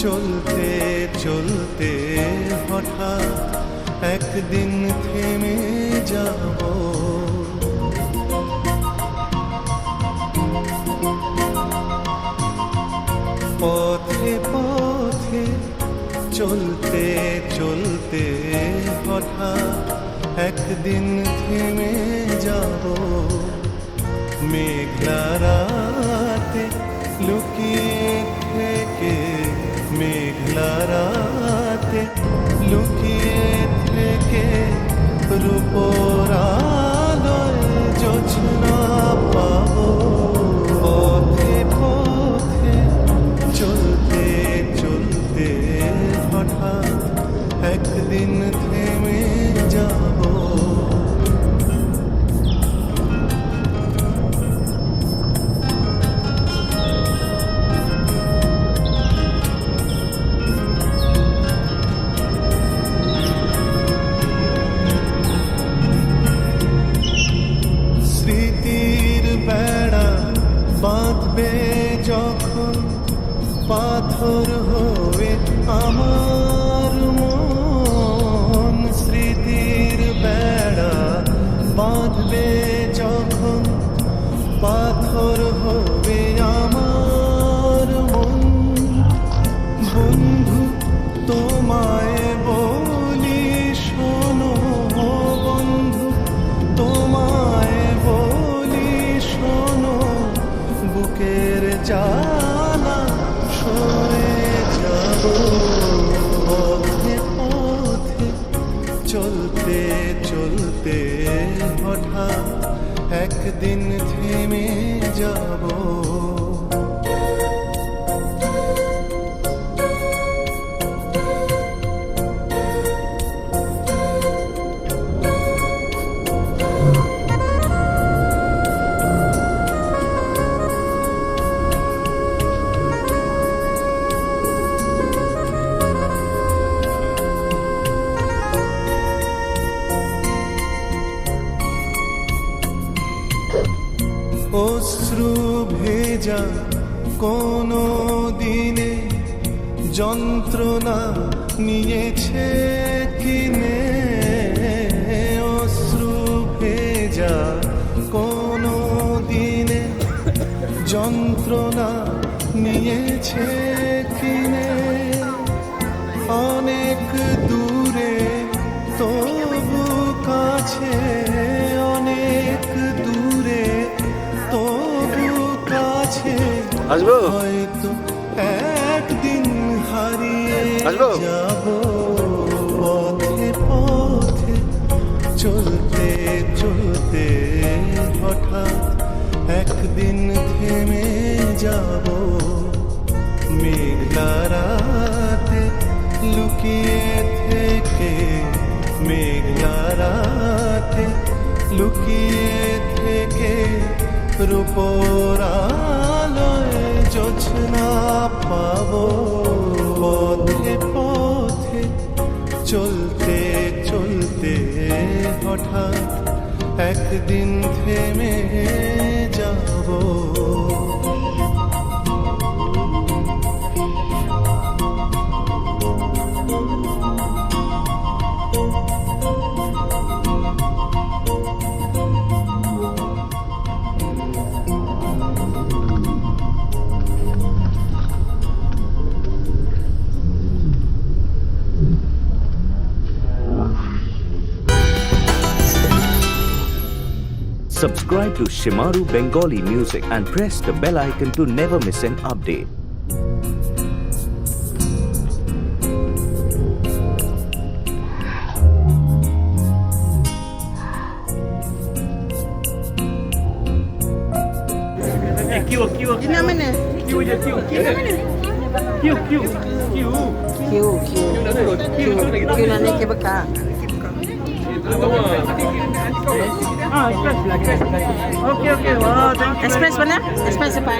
চলতে চলতে হঠাৎ একদিন থেমে যাব। পথে পথে চলতে চলতে হঠাৎ একদিন থেমে যাব। মেঘলা রাতে লুকিয়ে থেকে, মেঘলা রাতে লুকিয়ে থেকে রূপোর আলোয় জোছনা পাবো। পথে পথে চলতে চলতে হঠাৎ একদিন থেমে যাব। স্মৃতির বেড়া বাঁধবে যখন পাথর হয়ে আমার মন। স্মৃতির বেড়া বাঁধবে যখন পাথর হবে আমার মন। বন্ধু তোমায় বলি শোনো, বন্ধু তোমায় বলি শোনো, বুকের জ্বালা সয়ে যাব। পথে পথে চলতে চলতে হঠাৎ একদিন থেমে যাব। অশ্রু ভেজা কোনো দিনে যন্ত্রণা নিয়েছে কিনে। অশ্রু ভেজা কোনো দিনে যন্ত্রণা নিয়েছে কিনে। অনেক দূরে তবু কাছে, অনেক দূরে তবু কাছে। আসবো হয়তো একদিন হারিয়ে যাব। পথে পথে চলতে চলতে হঠাৎ একদিন থেমে যাব। মেঘলা রাতে লুকিয়ে থেকে, মেঘলা রাতে লুকিয়ে থেকে রূপোর আলোয় জোছনা পাবো। পথে পথে চলতে চলতে হঠাৎ একদিন থেমে যাব। Subscribe to Shimaru Bengali Music and press the bell icon to never miss an update. Express mana? Express apa?